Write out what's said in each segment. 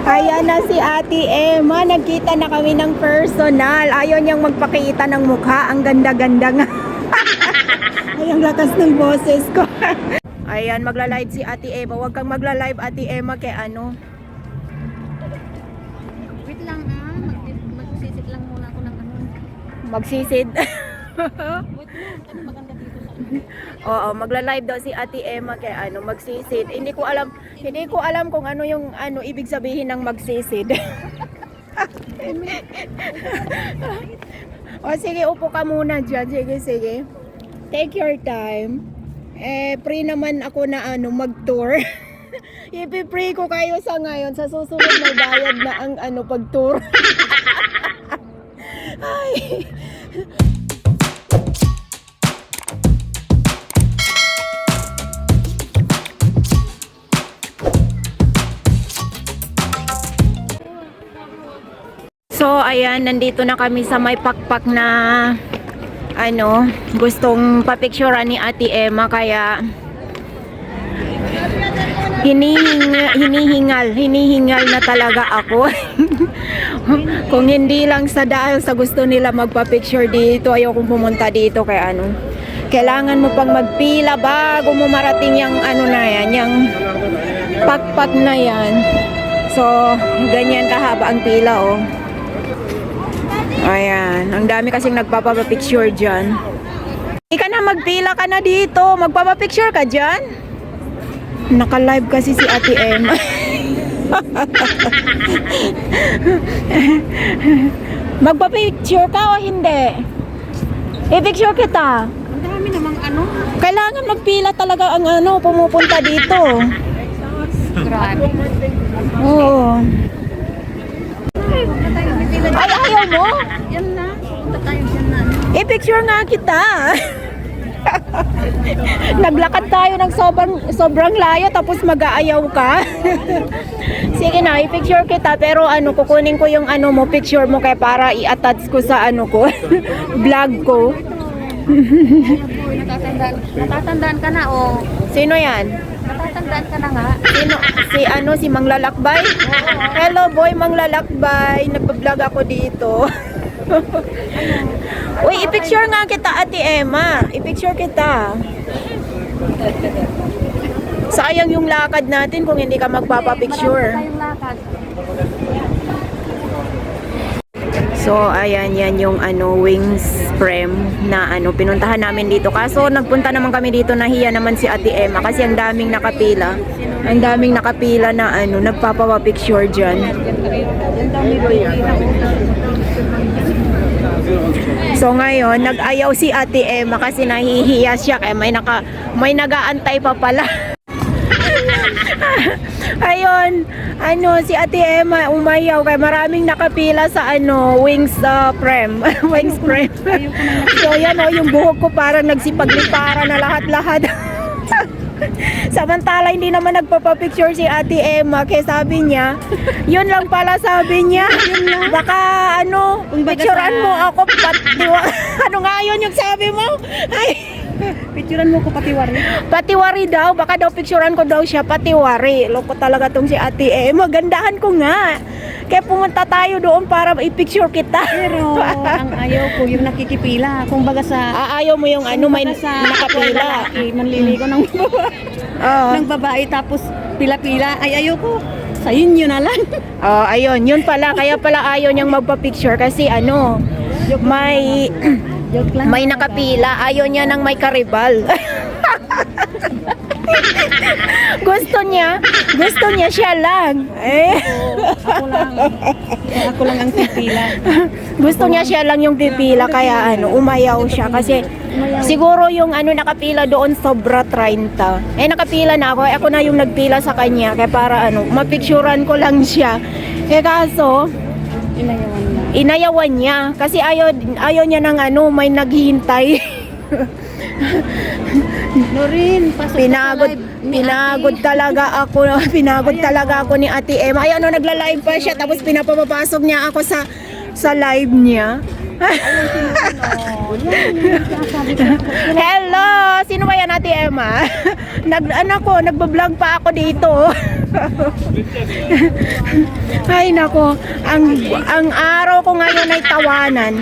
Ayan na si Ate Emma. Nagkita na kami ng personal. Ayaw niyang magpakita ng mukha. Ang ganda-ganda nga. Ay, ang lakas ng boses ko. Ayan, magla-live si Ate Emma. Huwag kang magla-live, Ate Emma, kay ano. Wait lang magsisit lang muna ako ng ano. Magsisid. Wait lang, ano maganda dito sa Oo, magla-live daw si Ate Emma kay ano, magsisid. Hindi ko alam kung ano yung ano ibig sabihin ng magsisid. O sige, upo ka muna diyan. Sige. Take your time. Free naman ako na ano mag-tour. Ipi-free ko kayo sa ngayon. Sa susunod may bayad na ang ano pag-tour. Ay. So ayan, nandito na kami sa may pakpak na ano, gustong papicturean ni Ate Emma, kaya hinihingal na talaga ako. Kung hindi lang sa dahil sa gusto nila magpa-picture dito, ayaw kong pumunta dito kaya ano. Kailangan mo pang magpila bago mo marating yung ano na yan, yung pakpak na yan. So, ganyan kahaba ang pila oh. Ayan, ang dami kasing nagpapapicture dyan. Hindi ka na magpila ka na dito. Magpapapicture ka dyan. Naka-live kasi si Ate Emma. Magpapicture ka o hindi? I-picture kita. Ang dami namang ano. Kailangan magpila talaga ang ano, pumupunta dito. Grabe. Oo. Ay, ayaw mo? Yan na. Punta tayo dyan na. I-picture nga kita. Naglakad tayo ng sobrang layo tapos mag-aayaw ka. Sige na, i-picture kita pero ano, kukunin ko yung ano mo, picture mo kaya para i-attach ko sa ano ko, vlog ko. Natatandaan ka na oh. Sino yan? Natatandaan ka na nga. Sino? Si Mang Lalakbay? Hello boy, Mang Lalakbay. Nagpa-vlog ako dito. Uy, i-picture nga kita Ate Emma. I-picture kita. Sayang yung lakad natin kung hindi ka magpapapicture. Tayong lakad. So, ayan, yan yung ano, wings frame na ano, pinuntahan namin dito. Kaso, nagpunta naman kami dito, nahiya naman si Ate Emma kasi ang daming nakapila. Ang daming nakapila na ano, nagpapapicture dyan. So, ngayon, nag-ayaw si Ate Emma kasi nahihiya siya kaya may nag-aantay pa pala. Ayun, ano, si Ate Emma umayaw kaya maraming nakapila sa ano, wings frame. Wings frame. So yan o, yung buhok ko parang nagsipag-lipara na lahat-lahat. Samantala hindi naman nagpapapicture si Ate Emma kaya sabi niya, yun lang pala sabi niya, baka ano, picturean mo ako patiwa. Ano nga yun yung sabi mo? Ay, Picturean mo ko patiwari. patiwari daw, baka daw picturean ko daw siya patiwari. Loko talaga tong si Ate Emma, gandahan ko nga. Kaya pumunta tayo doon para i-picture kita. Pero ang ayaw ko yung nakikipila. Kung baga sa Ayaw mo yung ano, may nakapila. manliligo ng Oo. ng babae tapos pila-pila. Ay ayaw ko. Sa inyo na lang. Oh, ayun, yun pala. Kaya pala ayaw niyang magpa-picture kasi ano, may Joke lang. may nakapila. Ayaw niya ng may karibal. gusto niya siya lang. Ako lang ang pipila. Gusto niya siya lang yung pipila kaya ano, umayaw siya kasi siguro yung ano nakapila doon sobra 30. Nakapila na ako na yung nagpila sa kanya kaya para ano, mapicturean ko lang siya. Kaso inayawan niya kasi ayaw niya ng ano, may naghihintay. Norin, Pinagod talaga ako ni Ate Emma. Ay ano, nagla-live pa siya tapos pinapapasok niya ako sa live niya. Hello! Sino ba yan, Ate Emma? Nagba-vlog pa ako dito. Ay nako, ang araw ko ngayon ay tawanan.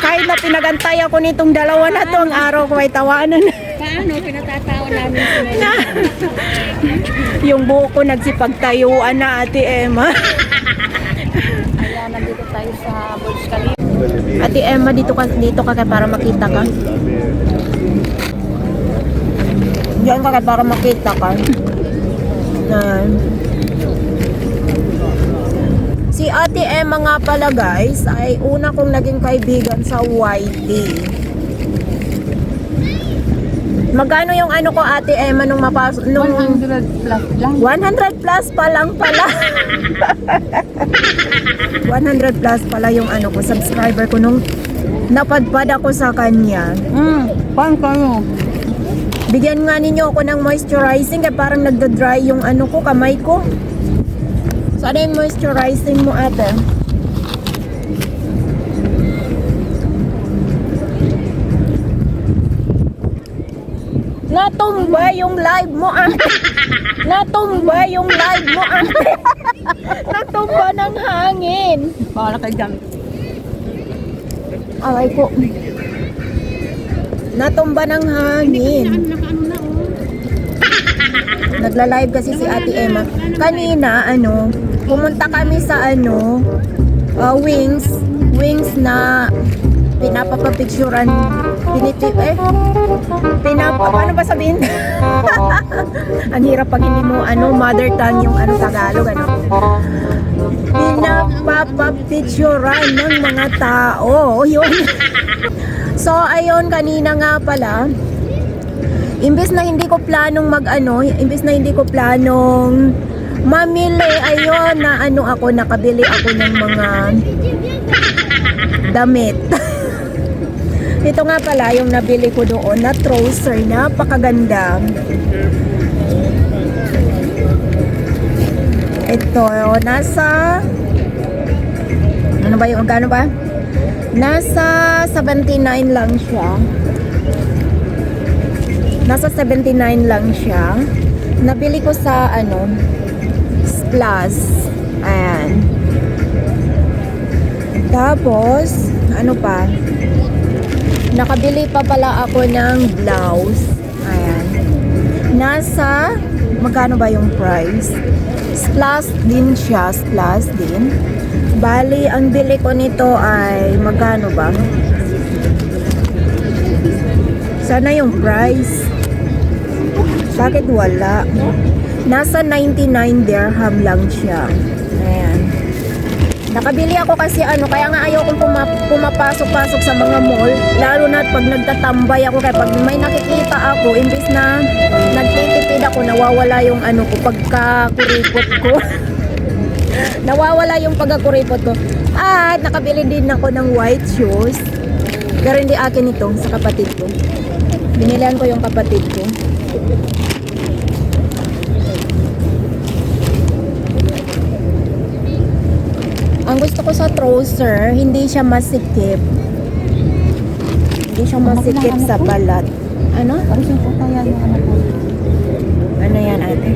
Kahit na pinagantay ako nitong dalawa na to, ang araw ko ay tawanan. Paano? Pinatatawa namin sila. Yung buhok ko nagsipagtayuan na, Ate Emma. Ayan, nandito tayo sa Burj Khalifa. Ate Emma, dito ka kaya para makita ka. Diyan ka kaya para makita ka. Ayan. Si Ate Emma nga pala guys, ay una kong naging kaibigan sa YT. Magkano yung ano ko Ate Emma nung mapasok? 100 plus lang. 100 plus pa lang pala. 100 plus pala yung ano ko, subscriber ko nung napadpad ako sa kanya. Paano kayo? Bigyan nga ninyo ako ng moisturizing kaya parang nagda-dry yung ano ko, kamay ko. Sana yung moisturizing mo ate? Natumba yung live mo ate. Natumba yung live mo ate. Natumba ng hangin. Bawala kayo dyan. Alay ko. Natumba ng hangin. Nagla-live kasi si Ate Emma. Kanina, pumunta kami sa wings na pinapapapicturan. Paano ba sabihin? Ang hirap pag hindi mo, mother tongue yung Tagalog, Pinapapapicturan ng mga tao. Yun. So, ayun, kanina nga pala, imbes na hindi ko planong imbes na hindi ko planong mamili, ayun, na nakabili ako ng mga damit. Ito nga pala yung nabili ko doon na trouser, napakaganda. Ito, nasa magkano ba? Nasa 79 lang siya. Nasa 79 lang siya. Nabili ko sa Plus. Ayan. Tapos, pa? Nakabili pa pala ako ng blouse. Ayan. Nasa, magkano ba yung price? Plus din siya. Plus din. Bali, ang bili ko nito ay, magkano ba? Sana yung price. Bakit wala? Nasa 99 dirham lang siya. Ayan. Nakabili ako kasi kaya nga ayaw kong pumapasok-pasok sa mga mall. Lalo na pag nagtatambay ako. Kaya pag may nakikita ako, imbis na nagtitipid ako, nawawala yung ko, pagkakuripot ko. Nawawala yung pagkakuripot ko. At nakabili din ako ng white shoes. Pero hindi akin ito, sa kapatid ko. Binilihan ko yung kapatid ko. Ang gusto ko sa trouser, hindi siya masikip. Hindi siya masikip sa balat. Ano? Parising po tayo yung ko. Ano yan ate?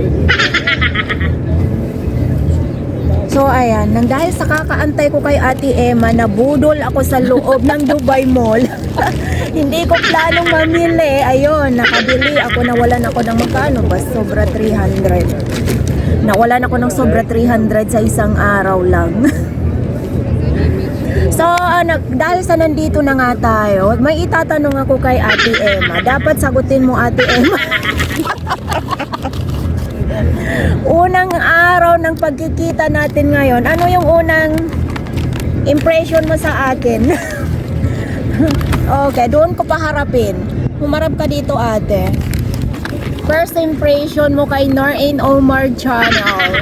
So ayan, nang dahil sa kakaantay ko kay Ate Emma, nabudol ako sa loob ng Dubai Mall. Hindi ko planong mamili. Ayun, nakabili ako, nawalan ako ng magkano ba? Sobra 300. Nawalan ako ng sobra 300 sa isang araw lang. So, dahil sa nandito na nga tayo, may itatanong ako kay Ate Emma. Dapat sagutin mo, Ate Emma. Unang araw ng pagkikita natin ngayon, ano yung unang impression mo sa akin? Okay, doon ko paharapin. Humarap ka dito ate. First impression mo kay Noraine Omar Channel.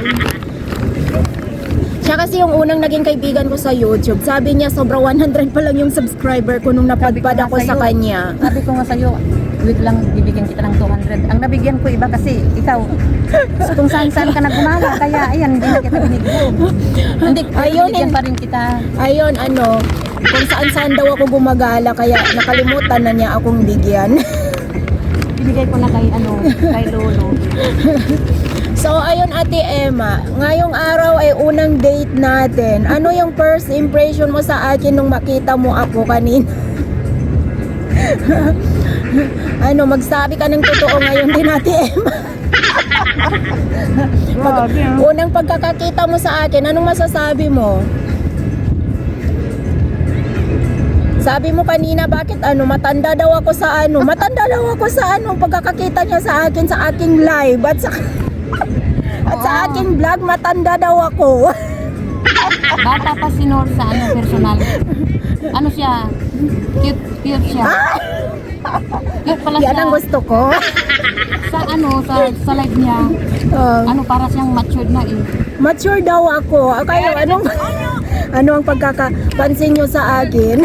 Siya kasi yung unang naging kaibigan ko sa YouTube. Sabi niya sobra 100 pa lang yung subscriber ko nung napadpad ako sa kanya. Sabi ko nga sa'yo, wait lang, bibigyan kita ng 200. Ang nabigyan ko iba kasi ikaw, kung saan-saan ka nagumala, kaya ayan, hindi na kita binigyan. Hindi, Ayun, binigyan pa rin kita. Ayun, kung saan-saan daw ako gumagala, kaya nakalimutan na niya akong bigyan. Binigay ko na kay Lolo. So, ayun Ate Emma, ngayong araw ay unang date natin. Ano yung first impression mo sa akin nung makita mo ako kanina? Ano, magsabi ka ng totoo ngayon din Ate Emma. Unang pagkakakita mo sa akin, anong masasabi mo? Sabi mo kanina, bakit matanda daw ako sa matanda daw ako sa pagkakakita niya sa akin sa aking live at sa aking vlog, matanda daw ako. Bata pa si Nor sa personal. Ano siya? Cute siya. Cute pala siya. Yan ang gusto ko. Sa live niya. Para siyang matured na eh. Mature daw ako. Kayo, ano ang pagkakapansin nyo sa akin?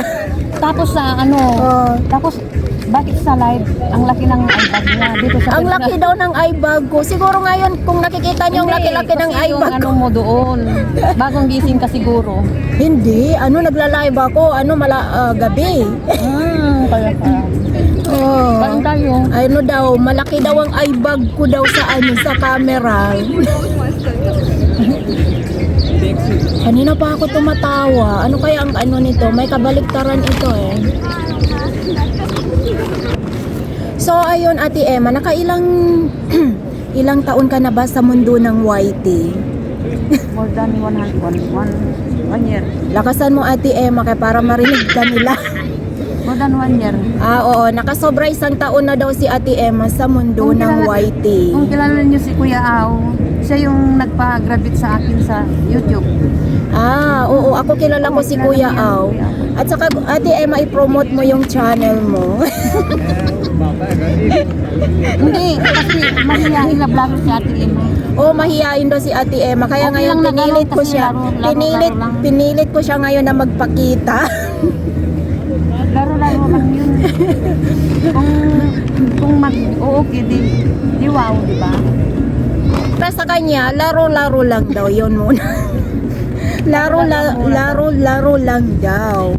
Tapos tapos bakit sa live ang laki ng eyebag niya dito sa Ang laki daw ng eyebag ko. Siguro ngayon kung nakikita nyo ang laki-laki ng eyebag ko. Mo doon. Bagong gising ka siguro. Hindi, nagla-live ako, gabi. Kaya ka. Parang tayo. Daw, malaki daw ang eyebag ko daw sa camera. Kanina pa ako tumatawa. Ano kaya ang nito? May kabaliktaran ito eh. So ayun Ate Emma, nakailang ilang taon ka na ba sa mundo ng YT? More than 1 year. Lakasan mo Ate Emma kaya para marinig ka nila. More than 1 year. Oo, nakasobra 1 taon na daw si Ate Emma sa mundo ng YT. Kung kilala niyo si Kuya Au, siya yung nagpa-graduate sa akin sa YouTube. Oo, ako kilala ko si Kuya Au. At saka Ate Emma, i-promote mo yung channel mo. Hindi, kasi mahihain na vlogger si Ate Emma. Mahihain daw si Ate Emma. Kaya Okay ngayon lang na pinilit ganun ko kasi siya. laro lang. Pinilit ko siya ngayon na magpakita. Laro-laro lang yun. Kung mag-okay, di wow, di ba? Para sa kanya, laro-laro lang daw yun muna. Laro lang daw.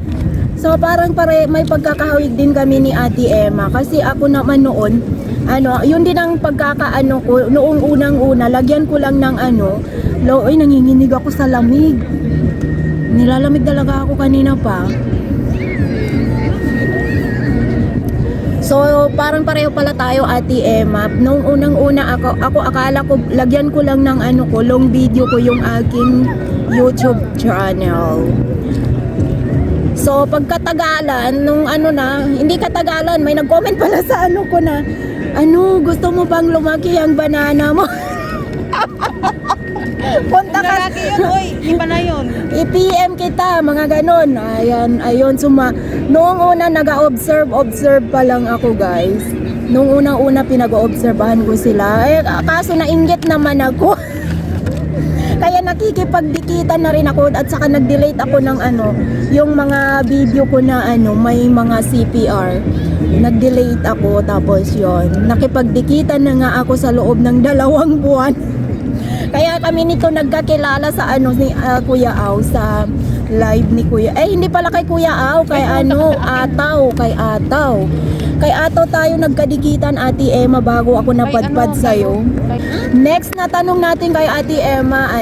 So parang may pagkakahawig din kami ni Ate Emma kasi ako naman noon, yun din ang pagkakaano ko noong unang-una, lagyan ko lang ng nanginginig ako sa lamig. Nilalamig talaga ako kanina pa. So parang pareho pala tayo Ate Emma. Noong unang-una ako akala ko lagyan ko lang ng long video ko yung aking YouTube channel. So pagkatagalan nung hindi katagalan, may nag-comment pala sa ko na gusto mo bang lumaki ang banana mo? Punta ka. Iba na yun. I-PM kita, mga ganon. Ayun, noong una nag-observe pa lang ako guys. Noong unang-una pinag-oobserbahan ko sila. Kaso nainggit naman ako. Kaya nakikipagdikitan na rin ako at saka nag-delete ako ng yung mga video ko na may mga CPR. Nag-delete ako tapos yon. Nakipagdikitan na nga ako sa loob ng 2 buwan. Kaya kami nito nagkakilala sa ni Kuya Au sa live ni Kuya. Hindi pala kay Kuya Au, kay Ataw, kay Ataw. Kay Ataw tayo nagkadikitan Ate Emma bago ako napadpad sa'yo. Next na tanong natin kay Ate Emma,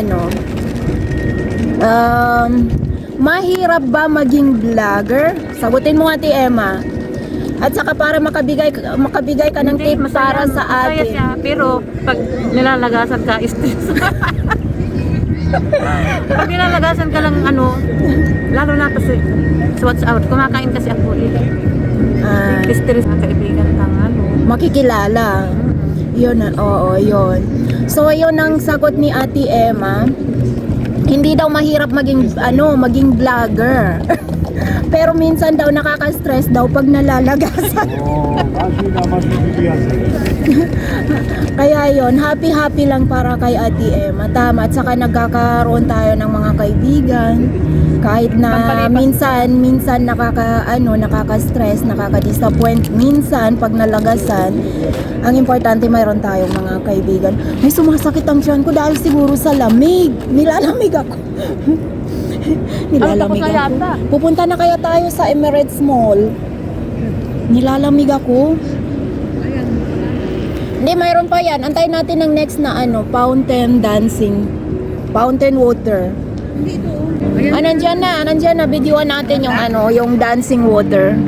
mahirap ba maging vlogger? Sagutin mo Ate Emma. At saka para makabigay ka ng tip para sa atin. Masaya siya, pero pag nilalagasan ka, stress. Pag nilalagasan ka lang lalo na kasi sa WhatsApp, kumakain kasi ako stress na kaibigan kang makikilala. Yun, oo, yun. So, yun ang sagot ni Ate Emma. Hindi daw mahirap maging vlogger. Pero minsan daw nakaka-stress daw pag nalalagasan. Kaya yon, happy lang para kay Ate Emma. Tama, at saka nagkakaroon tayo ng mga kaibigan. Kahit na minsan nakaka-stress, nakaka-disappoint minsan pag nalagasan. Ang importante mayroon tayong mga kaibigan. May sumasakit ang tiyan ko dahil siguro sa lamig. Nilalamig ako. Nilalamig ako. Pupunta na kaya tayo sa Emirates Mall. Nilalamig ako. Hindi, mayroon pa yan. Antayin natin ng next na ano, fountain dancing. Fountain water. Hindi ito. Nandyan na, videoan natin yung ano, yung dancing water.